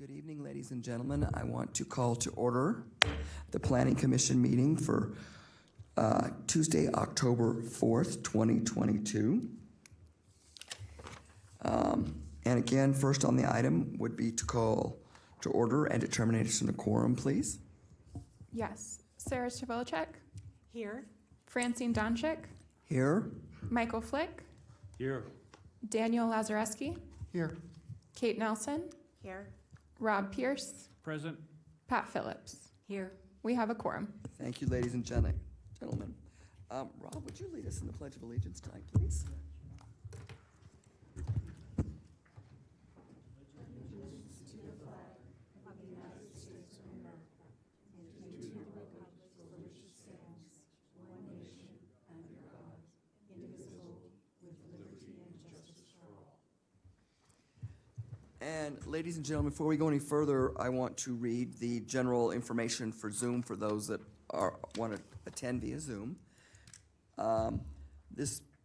Good evening, ladies and gentlemen. I want to call to order the Planning Commission meeting for Tuesday, October 4th, 2022. And again, first on the item would be to call to order and determination of quorum, please. Yes. Sarah Stavelchek. Here. Francine Donchik. Here. Michael Flick. Here. Daniel Lazareski. Here. Kate Nelson. Here. Rob Pierce. Present. Pat Phillips. Here. We have a quorum. Thank you, ladies and gentlemen. Rob, would you lead us in the Pledge of Allegiance tonight, please? And ladies and gentlemen, before we go any further, I want to read the general information for Zoom for those that want to attend via Zoom.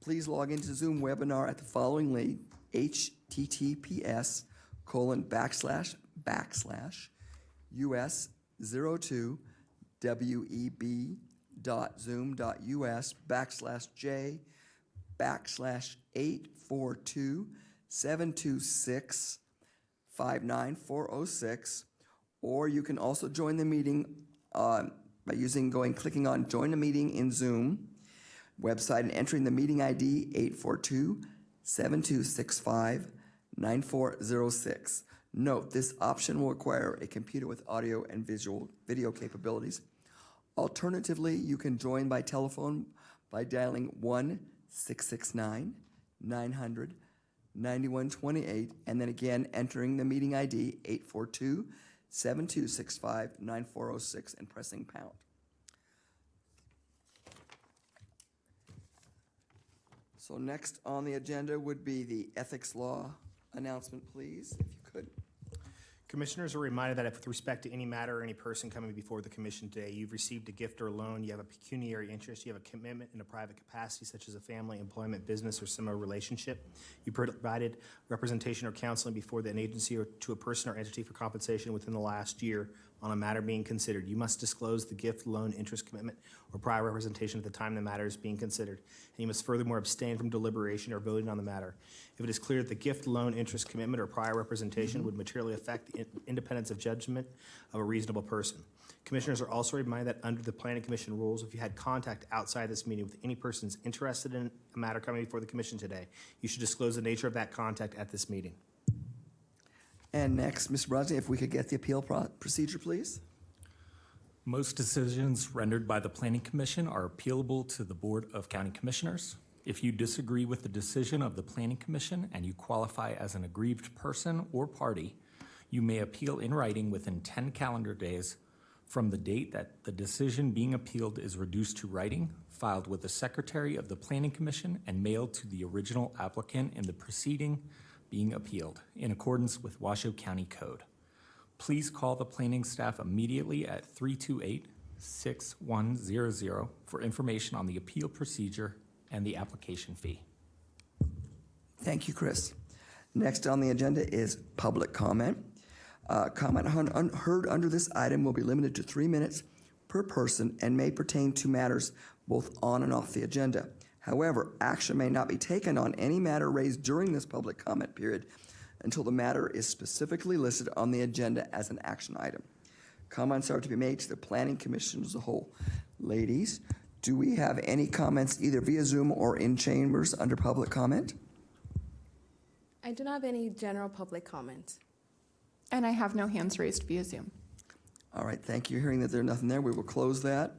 Please log into Zoom webinar at the following link, https://wes02.web/j//842-726-59406, or you can also join the meeting by clicking on Join a Meeting in Zoom website and entering the meeting ID 842-7265-9406. Note, this option will require a computer with audio and video capabilities. Alternatively, you can join by telephone by dialing 1-669-900-9128 and then again entering the meeting ID 842-7265-9406 and pressing pound. So next on the agenda would be the ethics law announcement, please, if you could. Commissioners are reminded that if with respect to any matter or any person coming before the commission today, you've received a gift or loan, you have a pecuniary interest, you have a commitment in a private capacity such as a family, employment, business, or similar relationship, you provided representation or counseling before an agency or to a person or entity for compensation within the last year on a matter being considered, you must disclose the gift, loan, interest, commitment, or prior representation at the time the matter is being considered. And you must furthermore abstain from deliberation or voting on the matter. If it is clear that the gift, loan, interest, commitment, or prior representation would materially affect the independence of judgment of a reasonable person. Commissioners are also reminded that under the Planning Commission rules, if you had contact outside this meeting with any persons interested in a matter coming before the commission today, you should disclose the nature of that contact at this meeting. And next, Mr. Brosny, if we could get the appeal procedure, please. Most decisions rendered by the Planning Commission are appealable to the Board of County Commissioners. If you disagree with the decision of the Planning Commission and you qualify as an aggrieved person or party, you may appeal in writing within 10 calendar days from the date that the decision being appealed is reduced to writing, filed with the Secretary of the Planning Commission, and mailed to the original applicant in the proceeding being appealed in accordance with Washoe County Code. Please call the planning staff immediately at 328-6100 for information on the appeal procedure and the application fee. Thank you, Chris. Next on the agenda is public comment. Comment heard under this item will be limited to 3 minutes per person and may pertain to matters both on and off the agenda. However, action may not be taken on any matter raised during this public comment period until the matter is specifically listed on the agenda as an action item. Comments are to be made to the Planning Commission as a whole. Ladies, do we have any comments either via Zoom or in chambers under public comment? I do not have any general public comment. And I have no hands raised via Zoom. All right, thank you. Hearing that there's nothing there, we will close that.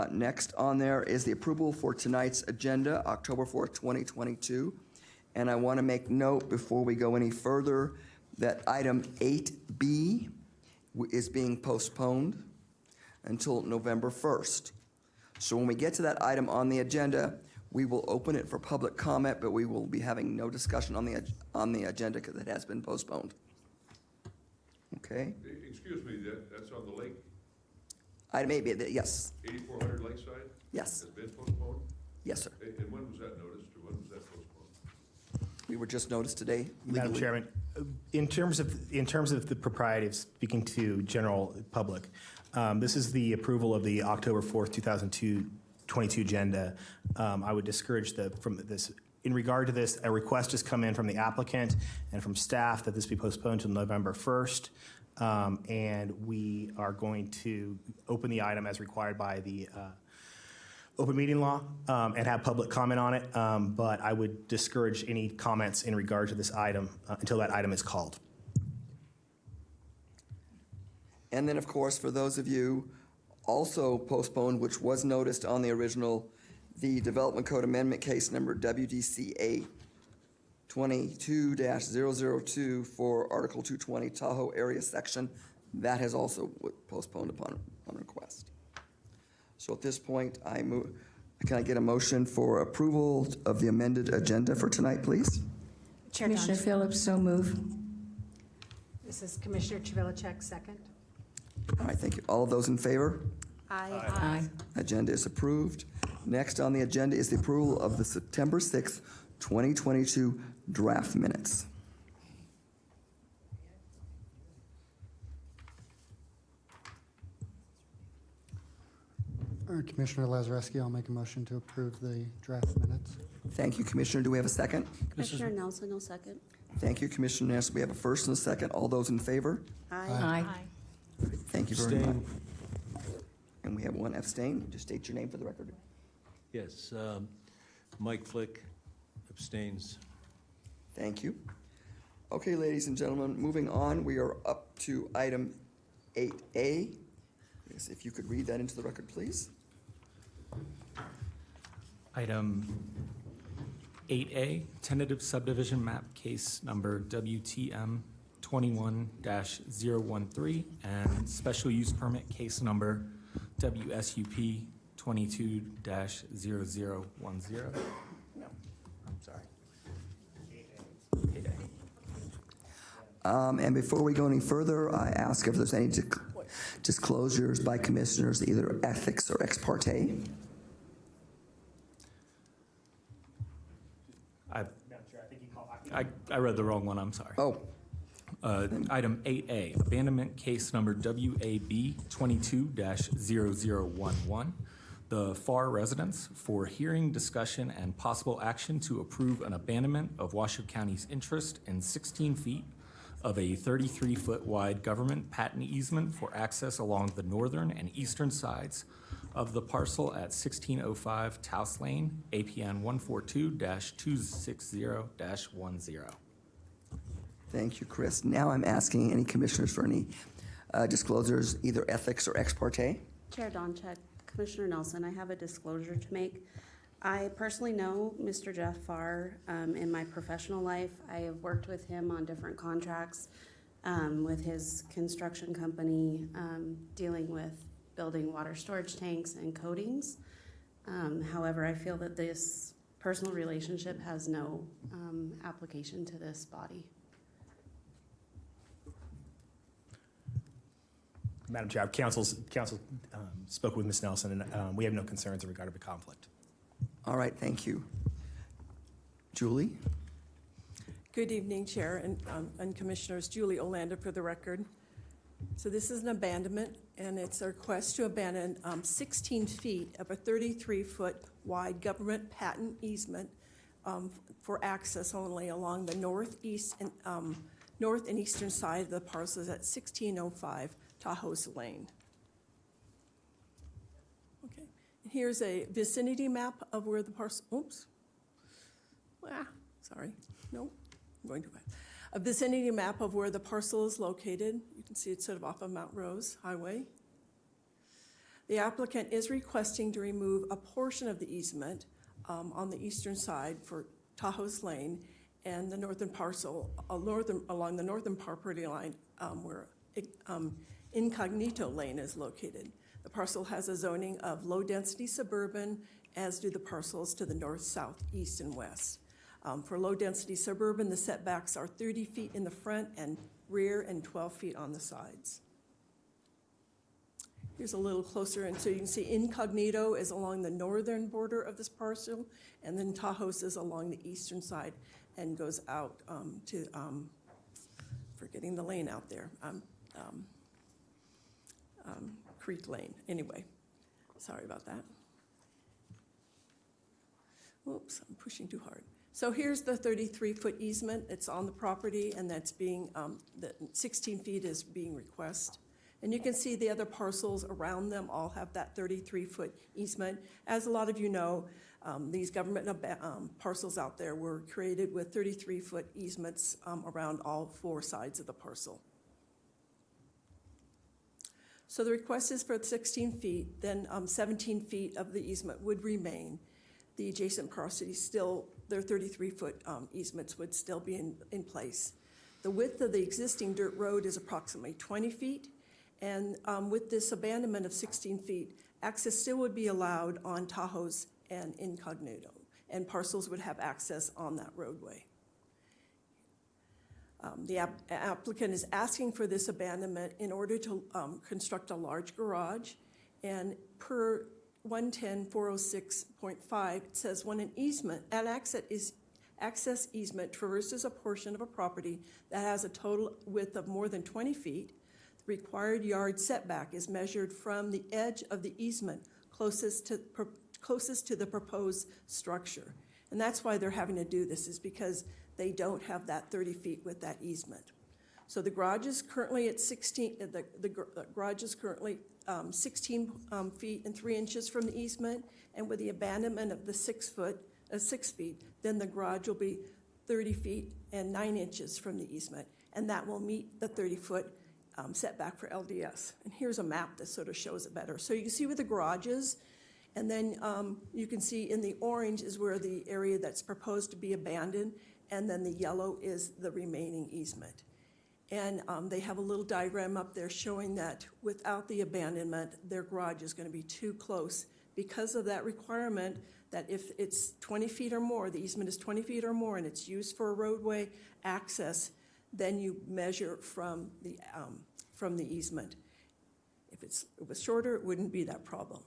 Next on there is the approval for tonight's agenda, October 4th, 2022. And I want to make note before we go any further that item 8B is being postponed until November 1st. So when we get to that item on the agenda, we will open it for public comment, but we will be having no discussion on the agenda because it has been postponed. Okay? Excuse me, that's on the lake? Item 8B, yes. 8400 Lakeside? Yes. Has been postponed? Yes, sir. And when was that noticed, or when was that postponed? We were just noticed today. Madam legally. Chairman, In terms of the propriety of speaking to general public, this is the approval of the October 4th, 2022 agenda. I would discourage from this. In regard to this, a request has come in from the applicant and from staff that this be postponed till November 1st. And we are going to open the item as required by the open meeting law and have public comment on it. But I would discourage any comments in regard to this item until that item is called. And then, of course, for those of you also postponed, which was noticed on the original, the Development Code Amendment case number WDCA 22-002 for Article 220 Tahoe Area Section, that has also postponed upon request. So at this point, can I get a motion for approval of the amended agenda for tonight, please? Chair Commissioner Johnson. Phillips, so move. This is Commissioner Chivilicek, second. All right, thank you. All of those in favor? Aye. Agenda is approved. Next on the agenda is the approval of the September 6th, 2022 draft minutes. Commissioner Lazareski, I'll make a motion to approve the draft minutes. Thank you, Commissioner. Do we have a second? Commissioner Nelson, no second. Thank you, Commissioner Ness. We have a first and a second. All those in favor? Aye. Thank you very much. And we have one abstain. Just state your name for the record. Yes, Mike Flick abstains. Thank you. Okay, ladies and gentlemen, moving on, we are up to item 8A. Yes, if you could read that into the record, please. Item 8A, tentative subdivision map case number WTM 21-013 and special use permit case number WSUP 22-0010. No, I'm sorry. 8A. And before we go any further, I ask if there's any disclosures by commissioners, either ethics or ex parte. I read the wrong one, I'm sorry. Oh, Item 8A, abandonment case number WAB 22-0011. The FAR residents for hearing, discussion, and possible action to approve an abandonment of Washoe County's interest in 16 feet of a 33-foot wide government patent easement for access along the northern and eastern sides of the parcel at 1605 Taos Lane, APN 142-260-10. thank you, Chris. Now I'm asking any commissioners for any disclosures, either ethics or ex parte. Chair Donchek, Commissioner Nelson, I have a disclosure to make. I personally know Mr. Jeff Farr in my professional life. I have worked with him on different contracts with his construction company, dealing with building water storage tanks and coatings. However, I feel that this personal relationship has no application to this body. Madam Chair, council spoke with Ms. Nelson, and we have no concerns in regard to the conflict. All right, thank you. Julie? Good evening, Chair and Commissioners. Julie Olander for the record. So this is an abandonment, and it's a request to abandon 16 feet of a 33-foot wide government patent easement for access only along the north and eastern side of the parcels at 1605 Tahoe's Lane. Okay, and here's a vicinity map of where the parcel, sorry, no, I'm going too fast. A vicinity map of where the parcel is located. You can see it's sort of off of Mount Rose Highway. The applicant is requesting to remove a portion of the easement on the eastern side for Tahoe's Lane and the northern parcel, along the northern property line where Incognito Lane is located. The parcel has a zoning of low-density suburban, as do the parcels to the north, south, east, and west. For low-density suburban, the setbacks are 30 feet in the front and rear and 12 feet on the sides. Here's a little closer, and so you can see Incognito is along the northern border of this parcel, and then Tahoe's is along the eastern side and goes out to forgetting the lane out there, Creek Lane, anyway. Sorry about that. Oops, I'm pushing too hard. So here's the 33-foot easement. It's on the property, and that's being, the 16 feet is being requested. And you can see the other parcels around them all have that 33-foot easement. As a lot of you know, these government parcels out there were created with 33-foot easements around all 4 sides of the parcel. So the request is for 16 feet, then 17 feet of the easement would remain. The adjacent parcels still, their 33-foot easements would still be in place. The width of the existing dirt road is approximately 20 feet, and with this abandonment of 16 feet, access still would be allowed on Tahoe's and Incognito, and parcels would have access on that roadway. The applicant is asking for this abandonment in order to construct a large garage, and per 110-406.5, it says when an access easement traverses a portion of a property that has a total width of more than 20 feet, the required yard setback is measured from the edge of the easement closest to the proposed structure. And that's why they're having to do this, is because they don't have that 30 feet with that easement. So the garage is currently at 16, the garage is currently 16 feet and 3 inches from the easement, and with the abandonment of the 6 feet, then the garage will be 30 feet and 9 inches from the easement, and that will meet the 30-foot setback for LDS. And here's a map that sort of shows it better. So you can see where the garage is, and then you can see in the orange is where the area that's proposed to be abandoned, and then the yellow is the remaining easement. And they have a little diagram up there showing that without the abandonment, their garage is going to be too close because of that requirement that if it's 20 feet or more, the easement is 20 feet or more, and it's used for a roadway access, then you measure from the easement. If it was shorter, it wouldn't be that problem.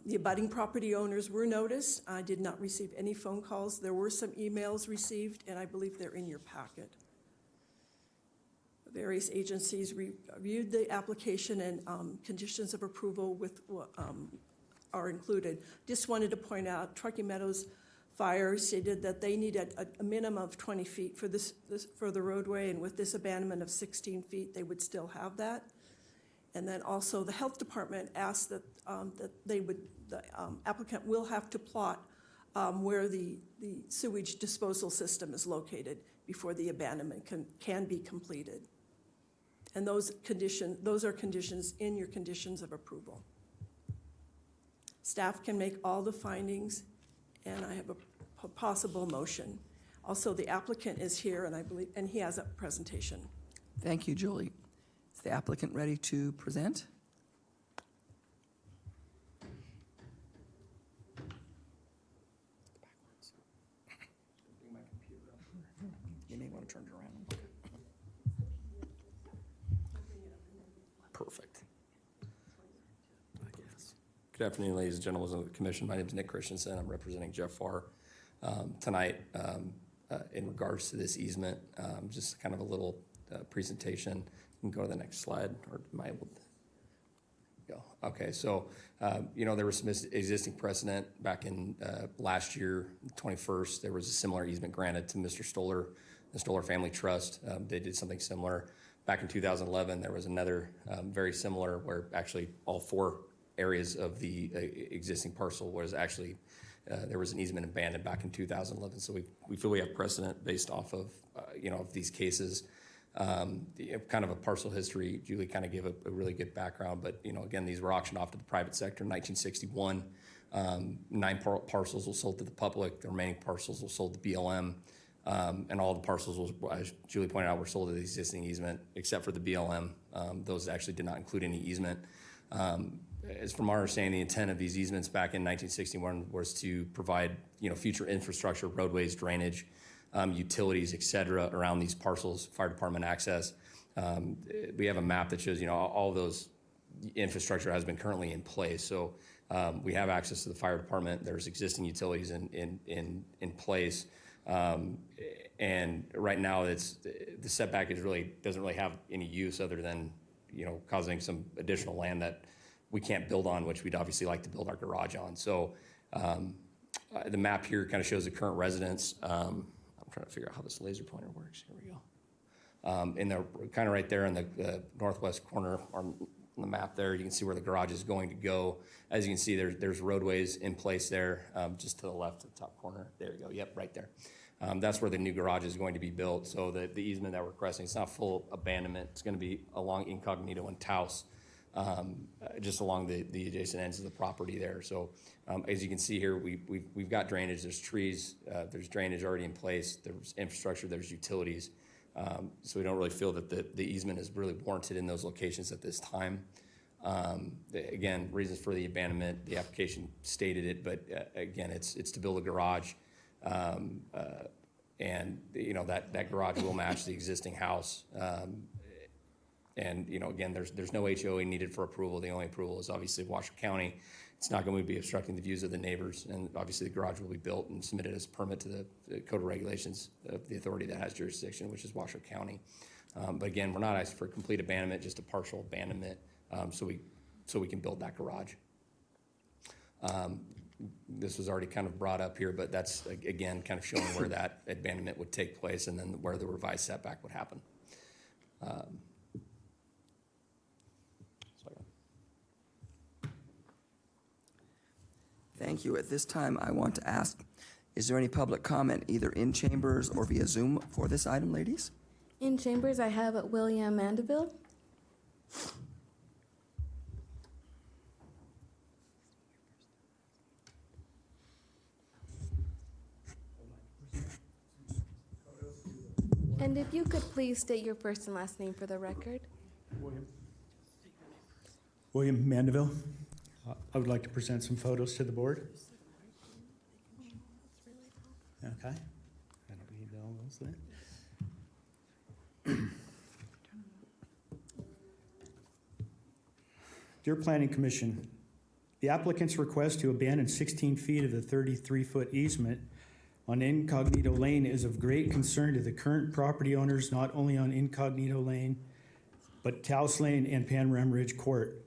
The abutting property owners were noticed. I did not receive any phone calls. There were some emails received, and I believe they're in your packet. Various agencies reviewed the application, and conditions of approval are included. Just wanted to point out, Truckee Meadows Fire stated that they needed a minimum of 20 feet for for the roadway, and with this abandonment of 16 feet, they would still have that. And then also the health department asked that the applicant will have to plot where the sewage disposal system is located before the abandonment can be completed. And those are conditions in your conditions of approval. Staff can make all the findings, and I have a possible motion. Also, the applicant is here, and he has a presentation. Thank you, Julie. Is the applicant ready to present? You may want to turn it around. Perfect. Good afternoon, ladies and gentlemen of the commission. My name is Nick Christensen. I'm representing Jeff Farr tonight in regards to this easement. Just kind of a little presentation. You can go to the next slide, or am I able to go? Okay, so there was some existing precedent back in last year, 21st. There was a similar easement granted to Mr. Stoller, the Stoller Family Trust. They did something similar. Back in 2011, there was another very similar, where actually all 4 areas of the existing parcel was actually there was an easement abandoned back in 2011. So we feel we have precedent based off of of these cases. Kind of a parcel history. Julie kind of gave a really good background, but again, these were auctioned off to the private sector in 1961. 9 parcels were sold to the public. The remaining parcels were sold to BLM. And all the parcels, as Julie pointed out, were sold to the existing easement, except for the BLM. Those actually did not include any easement. As from our understanding, the intent of these easements back in 1961 was to provide, future infrastructure, roadways, drainage, utilities, et cetera, around these parcels, fire department access. We have a map that shows, all those infrastructure has been currently in place. So we have access to the fire department. There's existing utilities in place. And right now, the setback doesn't really have any use other than, causing some additional land that we can't build on, which we'd obviously like to build our garage on. So the map here kind of shows the current residence. I'm trying to figure out how this laser pointer works. Here we go. And they're kind of right there in the northwest corner on the map there. You can see where the garage is going to go. As you can see, there's roadways in place there, just to the left, to the top corner. There you go. Yep, right there. That's where the new garage is going to be built. So the easement that we're requesting, it's not full abandonment. It's going to be along Incognito and Taos, just along the adjacent ends of the property there. So as you can see here, we've got drainage. There's trees. There's drainage already in place. There's infrastructure. There's utilities. So we don't really feel that the easement is really warranted in those locations at this time. Again, reasons for the abandonment, the application stated it, but again, it's to build a garage. And that garage will match the existing house. And again, there's no HOA needed for approval. The only approval is obviously Washoe County. It's not going to be obstructing the views of the neighbors, and obviously the garage will be built and submitted as a permit to the Code of Regulations of the authority that has jurisdiction, which is Washoe County. But again, we're not asking for complete abandonment, just a partial abandonment, so we can build that garage. This was already kind of brought up here, but that's again kind of showing where that abandonment would take place and then where the revised setback would happen. Thank you. At this time, I want to ask, is there any public comment either in chambers or via Zoom for this item, ladies? In chambers, I have William Mandeville. And if you could please state your first and last name for the record. William Mandeville. I would like to present some photos to the board. Okay. I don't need all those there. Dear Planning Commission, the applicant's request to abandon 16 feet of the 33-foot easement on Incognito Lane is of great concern to the current property owners, not only on Incognito Lane, but Taos Lane and Panorama Ridge Court.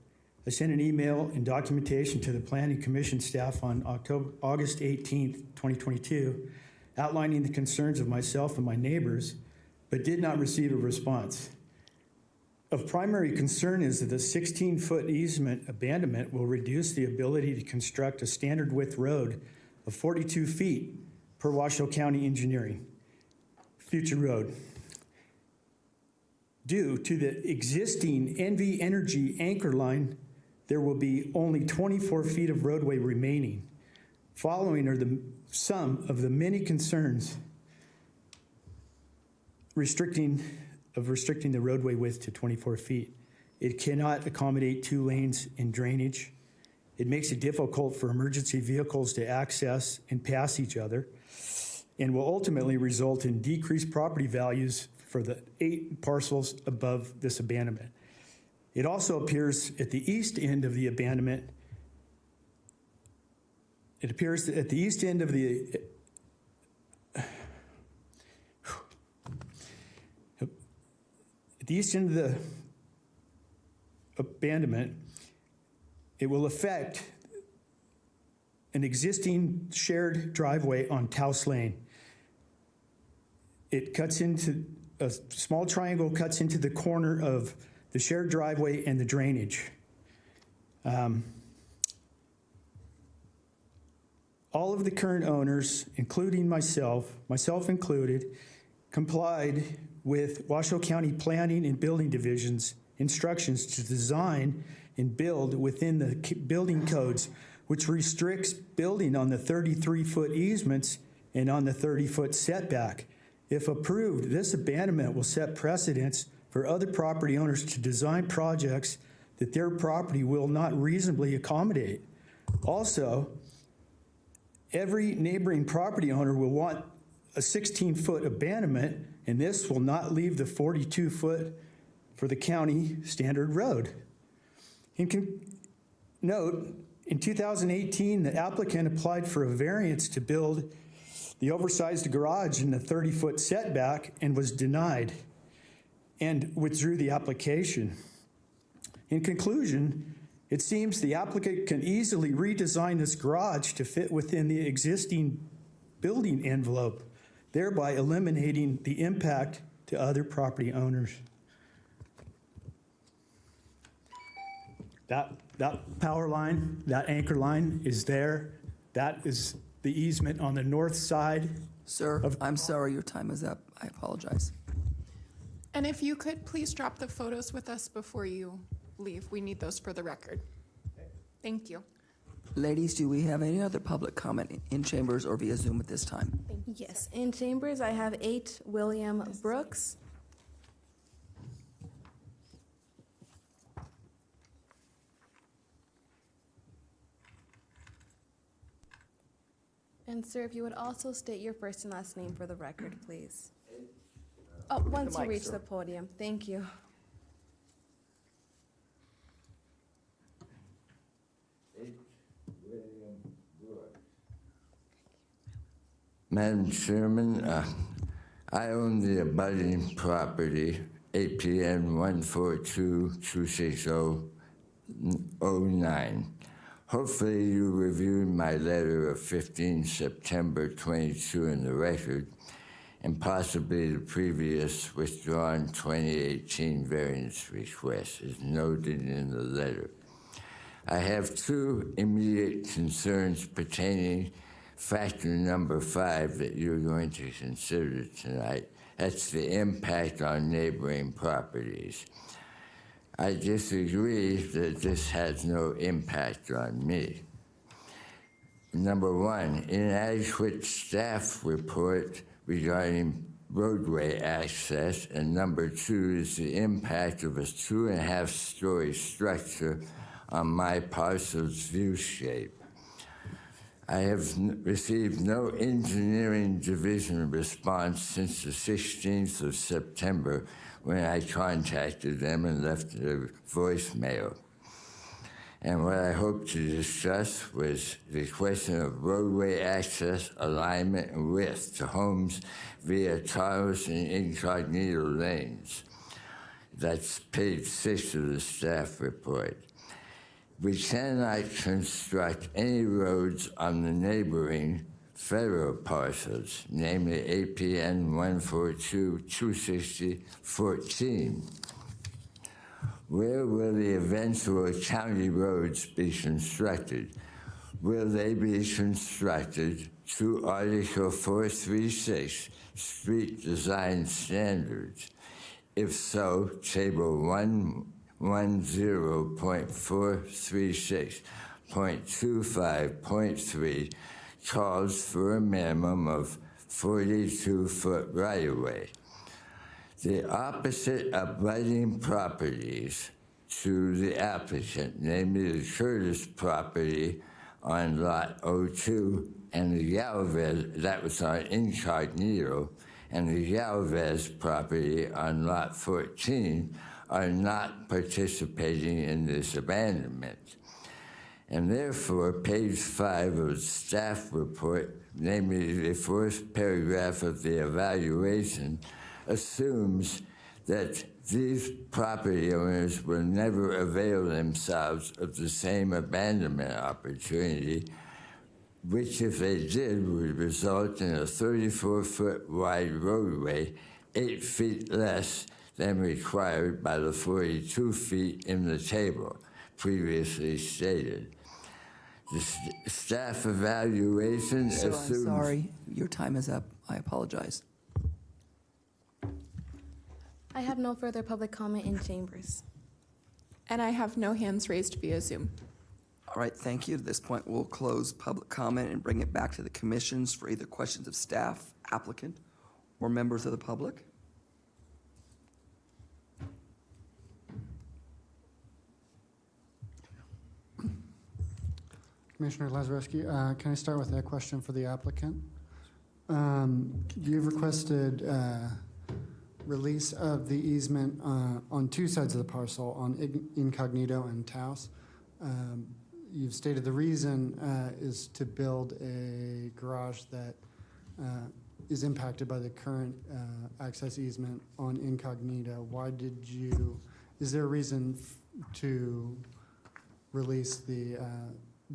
I sent an email and documentation to the Planning Commission staff on August 18th, 2022, outlining the concerns of myself and my neighbors, but did not receive a response. Of primary concern is that the 16-foot easement abandonment will reduce the ability to construct a standard width road of 42 feet per Washoe County Engineering future road. Due to the existing NV Energy anchor line, there will be only 24 feet of roadway remaining. Following are some of the many concerns restricting the roadway width to 24 feet. It cannot accommodate 2 lanes in drainage. It makes it difficult for emergency vehicles to access and pass each other, and will ultimately result in decreased property values for the 8 parcels above this abandonment. It also appears at the east end of the abandonment. It appears that at the east end of the abandonment, it will affect an existing shared driveway on Taos Lane. It cuts into a small triangle, cuts into the corner of the shared driveway and the drainage. All of the current owners, including myself included, complied with Washoe County Planning and Building Division's instructions to design and build within the building codes, which restricts building on the 33-foot easements and on the 30-foot setback. If approved, this abandonment will set precedents for other property owners to design projects that their property will not reasonably accommodate. Also, every neighboring property owner will want a 16-foot abandonment, and this will not leave the 42-foot for the county standard road. Note, in 2018, the applicant applied for a variance to build the oversized garage in the 30-foot setback and was denied and withdrew the application. In conclusion, it seems the applicant can easily redesign this garage to fit within the existing building envelope, thereby eliminating the impact to other property owners. That power line, that anchor line is there. That is the easement on the north side. Sir, I'm sorry, your time is up. I apologize. And if you could please drop the photos with us before you leave. We need those for the record. Thank you. Ladies, do we have any other public comment in chambers or via Zoom at this time? Yes, in chambers, I have 8 William Brooks. And sir, if you would also state your first and last name for the record, please. Oh, once you mic, reach sir. the podium. Thank you. Madam Chairman, I own the abutting property, APN 142-260-09. Hopefully you reviewed my letter of 15 September 22 in the record, and possibly the previous withdrawn 2018 variance request is noted in the letter. I have 2 immediate concerns pertaining factor number 5 that you're going to consider tonight. That's the impact on neighboring properties. I disagree that this has no impact on me. Number 1, inadequate staff report regarding roadway access, and number 2 is the impact of a 2.5-story structure on my parcel's view shape. I have received no engineering division response since the 16th of September when I contacted them and left a voicemail. And what I hoped to discuss was the question of roadway access, alignment, and width to homes via Charles and Incognito lanes. That's page 6 of the staff report. We cannot construct any roads on the neighboring federal parcels, namely APN 142-260-14. Where will the eventual county roads be constructed? Will they be constructed to Article 436 Street Design Standards? If so, Table 110.436.25.3 calls for a minimum of 42-foot right-of-way. The opposite abutting properties to the applicant, namely the Curtis property on Lot 02 and the Galvez, that was on Incognito, and the Galvez property on Lot 14 are not participating in this abandonment. And therefore, page 5 of the staff report, namely the 4th paragraph of the evaluation, assumes that these property owners will never avail themselves of the same abandonment opportunity, which, if they did, would result in a 34-foot wide roadway, 8 feet less than required by the 42 feet in the table previously stated. The staff evaluation Sir, assumes... I'm sorry, your time is up. I apologize. I have no further public comment in chambers. And I have no hands raised via Zoom. All right, thank you. At this point, we'll close public comment and bring it back to the commissions for either questions of staff, applicant, or members of the public. Commissioner Lazarewski, can I start with a question for the applicant? You've requested release of the easement on 2 sides of the parcel, on Incognito and Taos. You've stated the reason is to build a garage that is impacted by the current access easement on Incognito. Is there a reason to release the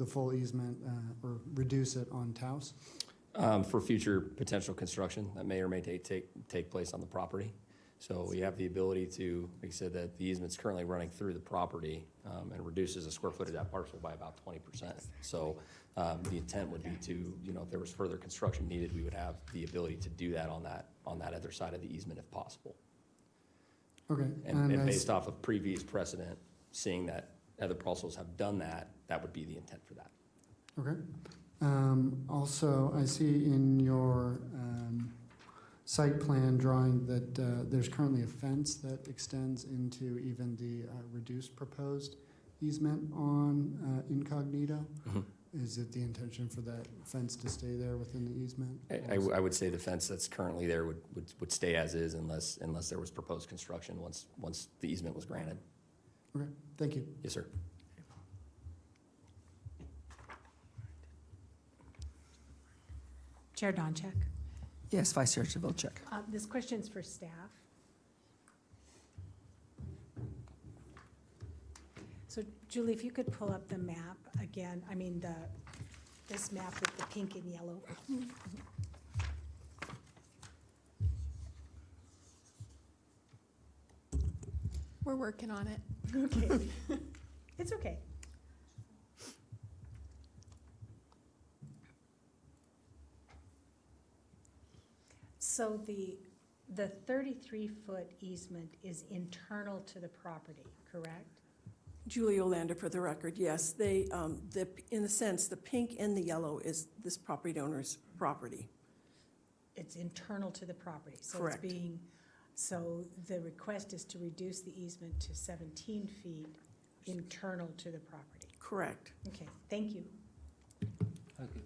full easement or reduce it on Taos? For future potential construction that may or may take place on the property. So we have the ability to, like I said, that the easement's currently running through the property and reduces the square footage of that parcel by about 20%. So the intent would be to, if there was further construction needed, we would have the ability to do that on that other side of the easement if possible. Okay. And based off of previous precedent, seeing that other parcels have done that, that would be the intent for that. Okay. Also, I see in your site plan drawing that there's currently a fence that extends into even the reduced proposed easement on Incognito. Is it the intention for that fence to stay there within the easement? I would say the fence that's currently there would stay as is unless there was proposed construction once the easement was granted. Okay, thank you. Yes, sir. Chair Donchek. Yes, Vice Chair Civilcheck. This question's for staff. So Julie, if you could pull up the map again, this map with the pink and yellow. We're working on it. Okay. It's okay. So the 33-foot easement is internal to the property, correct? Julie Olander for the record, yes. They, in a sense, the pink and the yellow is this property owner's property. It's internal to the property. So Correct. So the request is to reduce the easement to 17 feet internal to the property. Correct. Okay, thank you. Okay.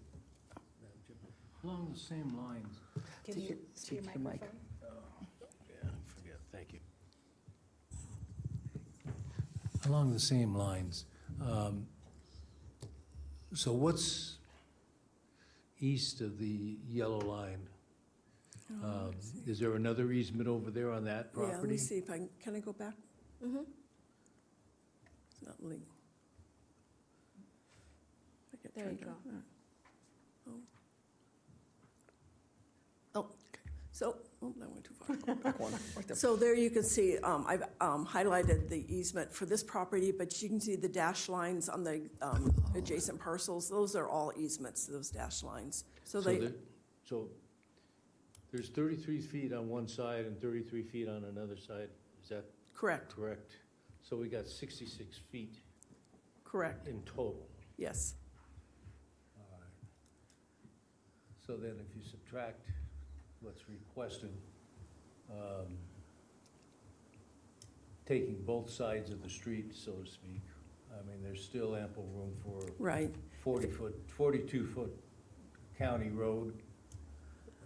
Along the same lines. Can you see your microphone? Yeah, I forget, thank you. Along the same lines, so what's east of the yellow line? Is there another easement over there on that property? Yeah, let me see if can I go back? Mm-hmm. It's not legal. There you go. That went too far. Back one. So there you can see, I've highlighted the easement for this property, but you can see the dash lines on the adjacent parcels. Those are all easements, those dash lines. So there's 33 feet on one side and 33 feet on another side, is that correct? correct? So we got 66 feet Correct, in total. yes. All right. So then if you subtract what's requested, taking both sides of the street, so to speak, there's still ample room for Right. 42-foot county road,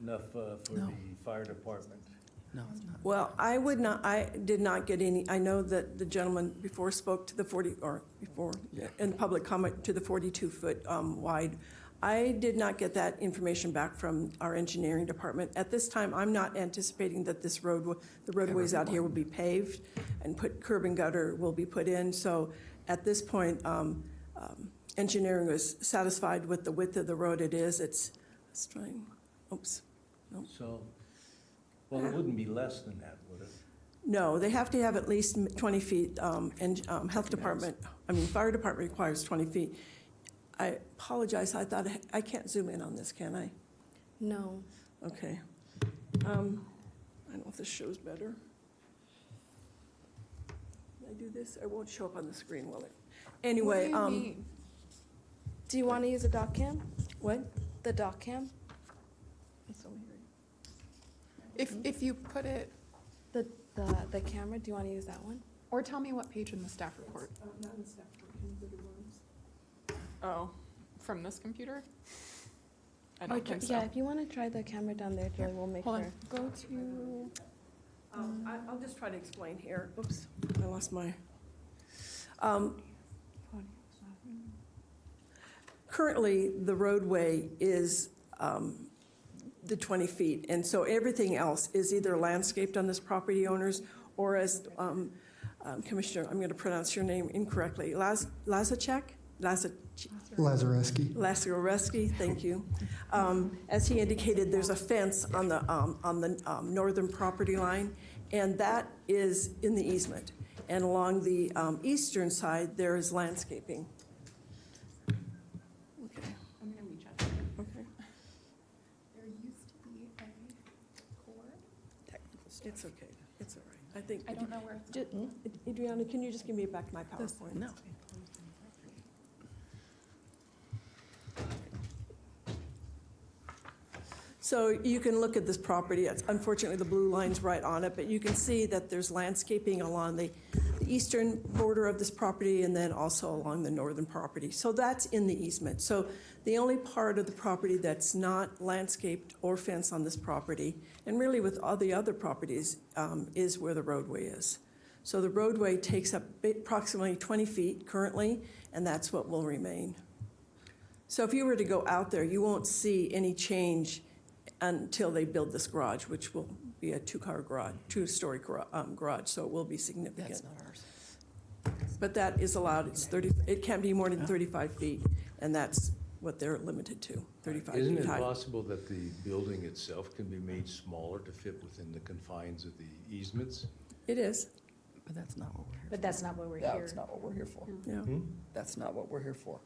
enough for the fire department. No, it's not. Well, I did not get any, I know that the gentleman before spoke to the 40, or before, in public comment to the 42-foot wide. I did not get that information back from our engineering department. At this time, I'm not anticipating that this road, the roadways out here will be paved and curb and gutter will be put in. So at this point, engineering was satisfied with the width of the road it is. It's trying, oops. No. So, well, it wouldn't be less than that, would it? No, they have to have at least 20 feet, and fire department requires 20 feet. I apologize, I thought, I can't zoom in on this, can I? No. Okay. I don't know if this shows better. Can I do this? It won't show up on the screen, will it? Anyway, What do you mean? Do you want to use a dock cam? what? The dock cam? It's over here. If you put it, The camera, do you want to use that one? or tell me what page in the staff report. Not in staff report, can you go to ones? Oh, from this computer? I Or don't think so. Yeah, if you want to try the camera down there, Julie, we'll make Hold sure. on, go to, I'll just try to explain here. Oops, I lost my. Currently, the roadway is the 20 feet. And so everything else is either landscaped on this property owners, or as Commissioner, I'm going to pronounce your name incorrectly, Lazarek? Lazareski, thank you. As he indicated, there's a fence on the northern property line, and that is in the easement. And along the eastern side, there is landscaping. Okay. I'm gonna reach out to them. Okay. There used to be a cord. It's okay. It's all right. I think. I don't know where it's. Adriana, can you just give me back my PowerPoint? No. So you can look at this property. Unfortunately, the blue line's right on it, but you can see that there's landscaping along the eastern border of this property and then also along the northern property. So that's in the easement. So the only part of the property that's not landscaped or fenced on this property, and really with all the other properties, is where the roadway is. So the roadway takes up approximately 20 feet currently, and that's what will remain. So if you were to go out there, you won't see any change until they build this garage, which will be a two-story garage, so it will be significant. That's not ours. But that is allowed. It can't be more than 35 feet, and that's what they're limited to, 35 Isn't feet it high. possible that the building itself can be made smaller to fit within the confines of the easements? It is, But that's not what we're here But that's not what we're here. That's not what we're here for. yeah. That's not what we're here for.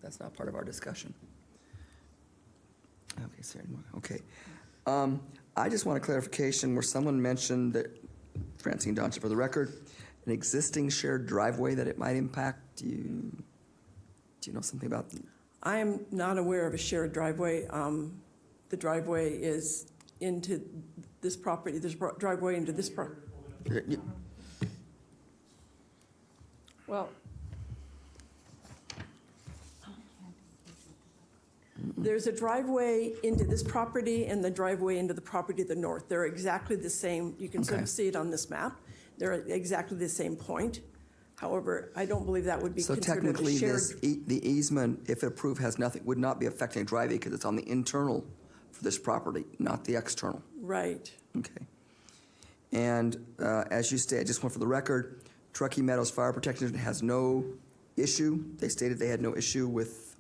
That's not part of our discussion. Okay, sorry, okay. I just want a clarification where someone mentioned that, Francine Johnson, for the record, an existing shared driveway that it might impact. Do you know something about? I am not aware of a shared driveway. The driveway is into this property. There's a driveway into this property. Well, there's a driveway into this property and the driveway into the property to the north. They're exactly the same. You can sort Okay. of see it on this map. They're at exactly the same point. However, I don't believe that would be So considered a technically, shared. the easement, if approved, would not be affecting a driveway because it's on the internal for this property, not the external. Right. Okay. And as you stated, just want for the record, Truckee Meadows Fire Protection has no issue. They stated they had no issue with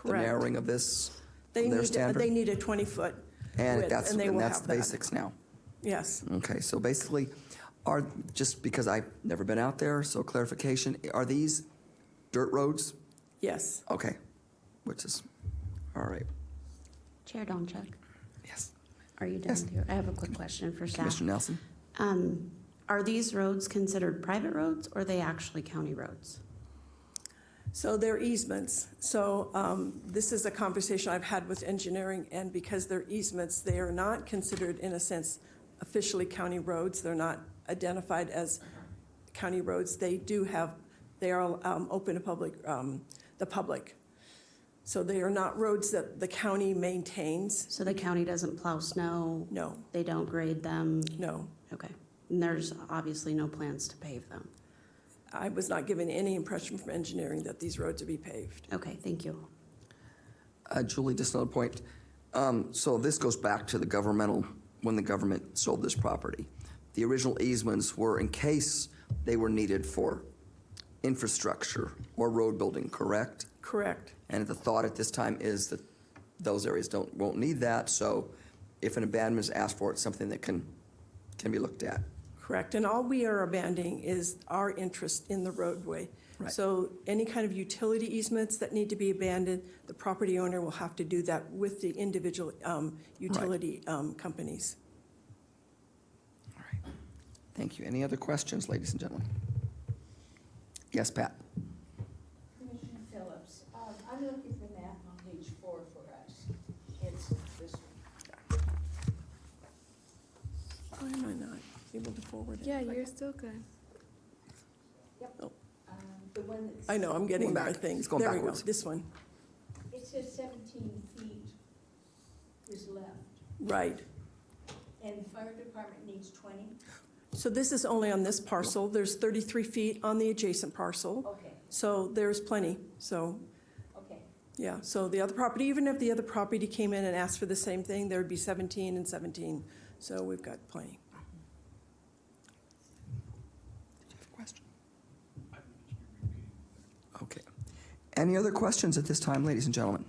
the Correct. narrowing of this They from their need, standard. they need a 20-foot And width, that's and they will the have that. basics now. Yes. Okay, so basically, just because I've never been out there, so clarification, are these dirt roads? Yes. Okay, which is, all right. Chair Donchak, Yes. are you done Yes. with your, I have a quick question for staff. Commissioner Nelson? Are these roads considered private roads or are they actually county roads? So they're easements. So this is a conversation I've had with engineering, and because they're easements, they are not considered, in a sense, officially county roads. They're not identified as county roads. They are open to the public. So they are not roads that the county maintains. So the county doesn't plow snow? No, They don't grade them? no. Okay. And there's obviously no plans to pave them? I was not given any impression from engineering that these roads would be paved. Okay, thank you. Julie, just another point. So this goes back to when the government sold this property. The original easements were in case they were needed for infrastructure or road building, correct? Correct. And the thought at this time is that those areas won't need that, so if an abandonment is asked for, it's something that can be looked at. Correct, and all we are abandoning is our interest in the roadway. Right. So any kind of utility easements that need to be abandoned, the property owner will have to do that with the individual utility companies. All right. Thank you. Any other questions, ladies and gentlemen? Yes, Pat? Commissioner Phillips, I'm looking for the map on page 4 for us. It's this one. Why am I not able to forward it? Yeah, you're still good. Oh, The one that's. I know, I'm getting Going there, I back. think. It's going There we go, backwards. this one, It says 17 feet is left, right. and the fire department needs 20? So this is only on this parcel. There's 33 feet on the adjacent parcel, Okay, so there's plenty, so. okay. Yeah, so the other property, even if the other property came in and asked for the same thing, there would be 17 and 17. So we've got plenty. Okay. Any other questions at this time, ladies and gentlemen?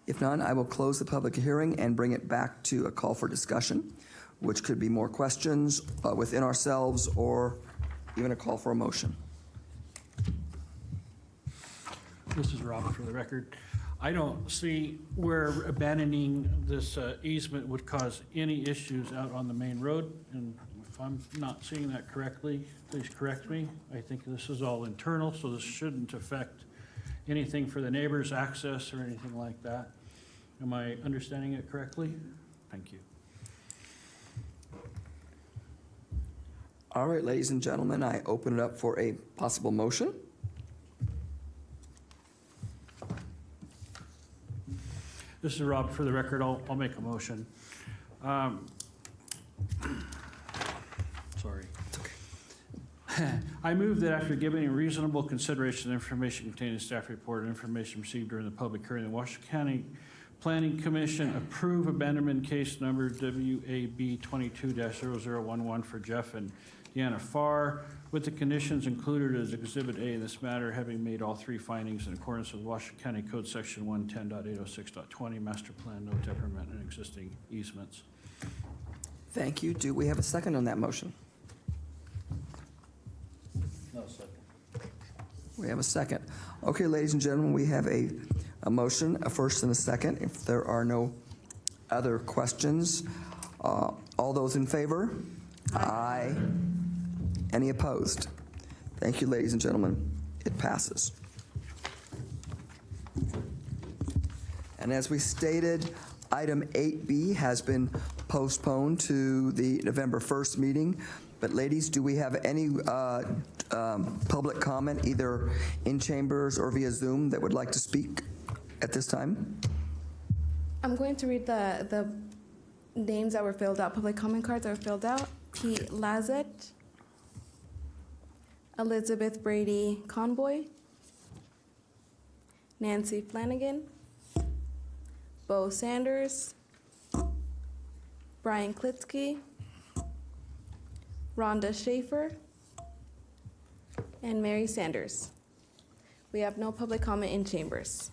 If none, I will close the public hearing and bring it back to a call for discussion, which could be more questions within ourselves or even a call for a motion. This is Robert for the record. I don't see where abandoning this easement would cause any issues out on the main road. And if I'm not seeing that correctly, please correct me. I think this is all internal, so this shouldn't affect anything for the neighbors' access or anything like that. Am I understanding it correctly? Thank you. All right, ladies and gentlemen, I open it up for a possible motion. This is Rob. For the record, I'll make a motion. Sorry. I move that after giving reasonable consideration to the information contained in the staff report and information received during the public hearing, the Washoe County Planning Commission approve abandonment case number WAB 22-0011 for Jeff and Deanna Farr with the conditions included as Exhibit A in this matter, having made all three findings in accordance with Washoe County Code Section 110.806.20, Master Plan, no detriment in existing easements. Thank you. Do we have a second on that motion? No second. We have a second. Okay, ladies and gentlemen, we have a motion, a first and a second. If there are no other questions, all those in favor? Aye. Any opposed? Thank you, ladies and gentlemen. It passes. And as we stated, item 8B has been postponed to the November 1st meeting. But ladies, do we have any public comment, either in chambers or via Zoom, that would like to speak at this time? I'm going to read the names that were filled out, public comment cards that were filled out. Pete Lazette, Elizabeth Brady Conboy, Nancy Flanagan, Bo Sanders, Brian Klitsky, Rhonda Schaefer, and Mary Sanders. We have no public comment in chambers.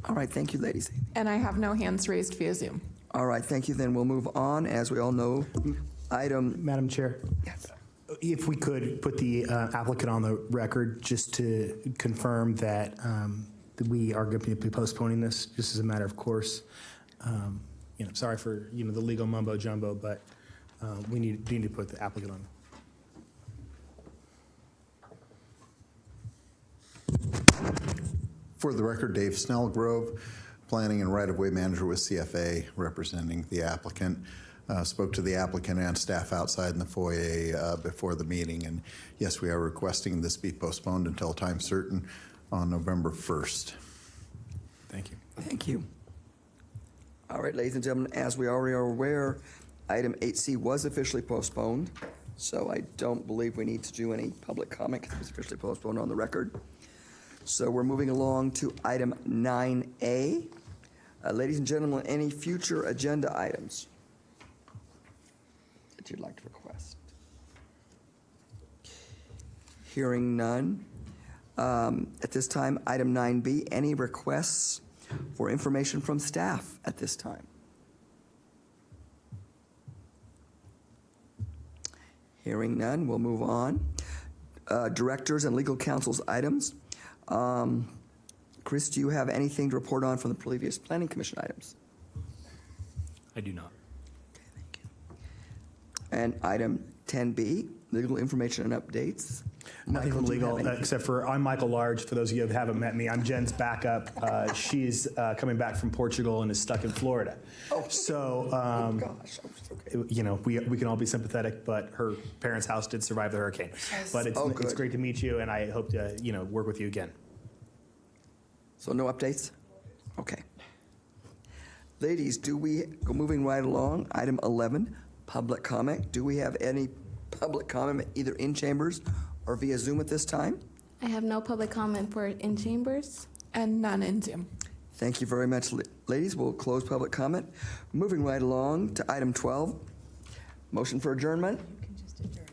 All right, thank you, ladies. And I have no hands raised via Zoom. All right, thank you. Then we'll move on. As we all know, Madam Chair. Yes. If we could put the applicant on the record just to confirm that we are going to be postponing this, just as a matter of course. Sorry for the legal mumbo jumbo, but we need to put the applicant on. For the record, Dave Snellgrove, Planning and Right-of-Way Manager with CFA, representing the applicant. Spoke to the applicant and staff outside in the foyer before the meeting, and yes, we are requesting this be postponed until time certain on November 1st. Thank you. Thank you. All right, ladies and gentlemen, as we already are aware, item 8C was officially postponed, so I don't believe we need to do any public comment because it was officially postponed on the record. So we're moving along to item 9A. Ladies and gentlemen, any future agenda items that you'd like to request? Hearing none. At this time, item 9B, any requests for information from staff at this time? Hearing none, we'll move on. Directors and legal counsel's items. Chris, do you have anything to report on from the previous Planning Commission items? I do not. Okay, thank you. And item 10B, legal information and updates. Nothing Michael, from do you have legal, anything? except for I'm Michael Large. For those of you who haven't met me, I'm Jen's backup. She's coming back from Portugal and is stuck in Florida. Oh, so, gosh. Okay. we can all be sympathetic, but her parents' house did survive the hurricane. Yes. But it's, Oh, it's good. great to meet you, and I hope to work with you again. So no updates? Okay. Ladies, moving right along, item 11, public comment. Do we have any public comment either in chambers or via Zoom at this time? I have no public comment for in chambers. And none in Zoom. Thank you very much, ladies. We'll close public comment. Moving right along to item 12, motion for adjournment.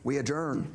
We adjourn.